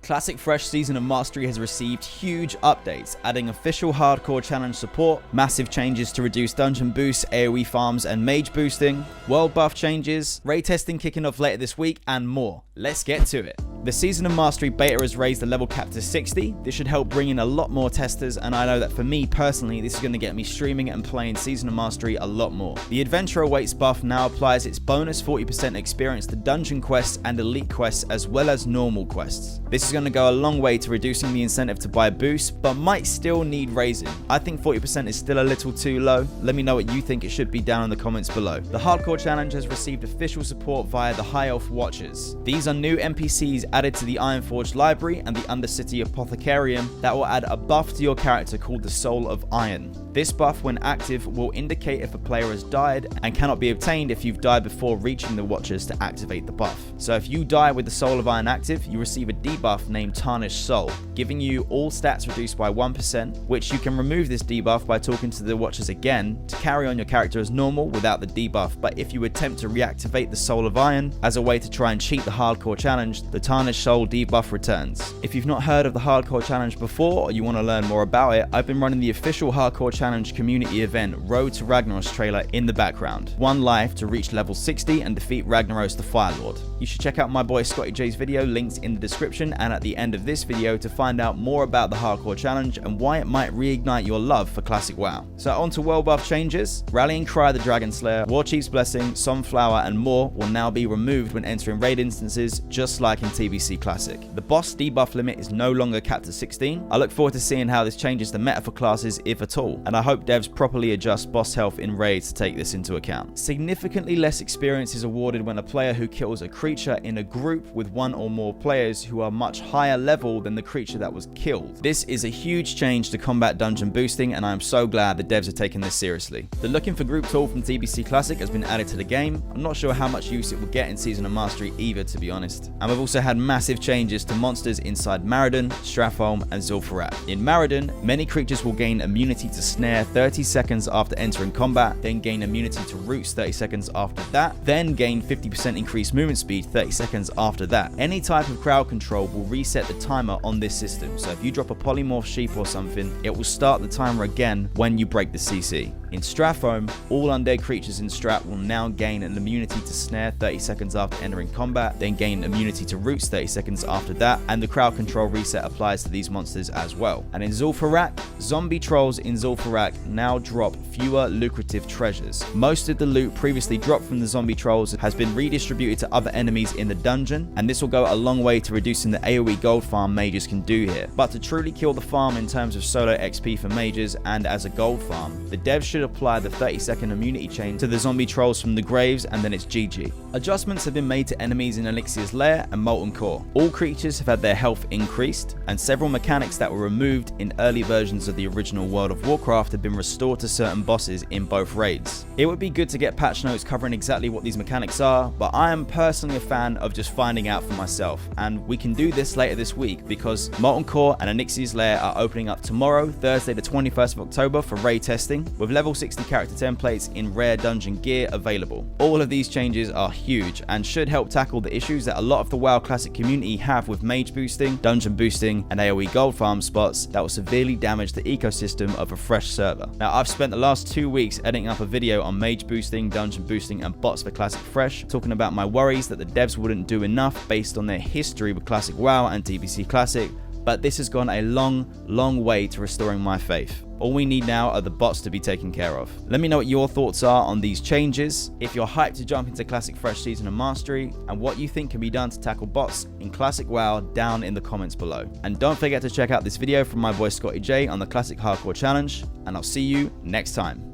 Classic Fresh Season of Mastery has received huge updates, adding official hardcore challenge support, massive changes to reduce dungeon boosts, AoE farms and mage boosting, world buff changes, raid testing kicking off later this week, and more. Let's get to it. The Season of Mastery beta has raised the level cap to 60. This should help bring in a lot more testers, and I know that for me personally, this is going to get me streaming and playing Season of Mastery a lot more. The Adventure Awaits buff now applies its bonus 40% experience to dungeon quests and elite quests as well as normal quests. This is going to go a long way to reducing the incentive to buy boosts, but might still need raising. I think 40% is still a little too low. Let me know what you think it should be down in the comments below. The Hardcore Challenge has received official support via the High Elf Watchers. These are new NPCs added to the Ironforge library and the Undercity Apothecarium that will add a buff to your character called the Soul of Iron. This buff, when active, will indicate if a player has died and cannot be obtained if you've died before reaching the Watchers to activate the buff. So if you die with the Soul of Iron active, you receive a debuff named Tarnished Soul, giving you all stats reduced by 1%, which you can remove this debuff by talking to the Watchers again to carry on your character as normal without the debuff. But if you attempt to reactivate the Soul of Iron as a way to try and cheat the Hardcore Challenge, the Tarnished Soul debuff returns. If you've not heard of the Hardcore Challenge before or you want to learn more about it, I've been running the official Hardcore Challenge community event Road to Ragnaros trailer in the background. One life to reach level 60 and defeat Ragnaros the Firelord. You should check out my boy Scotty J's video linked in the description and at the end of this video to find out more about the Hardcore Challenge and why it might reignite your love for classic WoW. So on to world buff changes. Rallying Cry the Dragon Slayer, Warchief's Blessing, Sunflower and more will now be removed when entering raid instances, just like in TBC Classic. The boss debuff limit is no longer capped at 16. I look forward to seeing how this changes the meta for classes, if at all, and I hope devs properly adjust boss health in raids to take this into account. Significantly less experience is awarded when a player who kills a creature in a group with one or more players who are much higher level than the creature that was killed. This is a huge change to combat dungeon boosting, and I am so glad the devs are taking this seriously. The Looking for Group tool from TBC Classic has been added to the game. I'm not sure how much use it will get in Season of Mastery either, to be honest. And we've also had massive changes to monsters inside Maridon, Stratholme and Zul'Farrak. In Maridon, many creatures will gain immunity to Snare 30 seconds after entering combat, then gain immunity to Roots 30 seconds after that, then gain 50% increased movement speed 30 seconds after that. Any type of crowd control will reset the timer on this system, so if you drop a polymorph sheep or something, it will start the timer again when you break the CC. In Stratholme, all undead creatures in Strat will now gain an immunity to Snare 30 seconds after entering combat, then gain immunity to Roots 30 seconds after that, and the crowd control reset applies to these monsters as well. And in Zul'Farrak, zombie trolls in Zul'Farrak now drop fewer lucrative treasures. Most of the loot previously dropped from the zombie trolls has been redistributed to other enemies in the dungeon, and this will go a long way to reducing the AoE gold farm mages can do here. But to truly kill the farm in terms of solo XP for mages and as a gold farm, the devs should apply the 30-second immunity chain to the zombie trolls from the graves, and then it's GG. Adjustments have been made to enemies in Elixir's Lair and Molten Core. All creatures have had their health increased, and several mechanics that were removed in early versions of the original World of Warcraft have been restored to certain bosses in both raids. It would be good to get patch notes covering exactly what these mechanics are, but I am personally a fan of just finding out for myself, and we can do this later this week because Molten Core and Elixir's Lair are opening up tomorrow, Thursday the 21st of October for raid testing, with level 60 character templates in rare dungeon gear available. All of these changes are huge and should help tackle the issues that a lot of the WoW Classic community have with mage boosting, dungeon boosting, and AoE gold farm spots that will severely damage the ecosystem of a fresh server. Now, I've spent the last 2 weeks editing up a video on mage boosting, dungeon boosting, and bots for Classic Fresh, talking about my worries that the devs wouldn't do enough based on their history with Classic WoW and TBC Classic, but this has gone a long way to restoring my faith. All we need now are the bots to be taken care of. Let me know what your thoughts are on these changes, if you're hyped to jump into Classic Fresh Season of Mastery, and what you think can be done to tackle bots in Classic WoW down in the comments below. And don't forget to check out this video from my boy Scotty J on the Classic Hardcore Challenge, and I'll see you next time.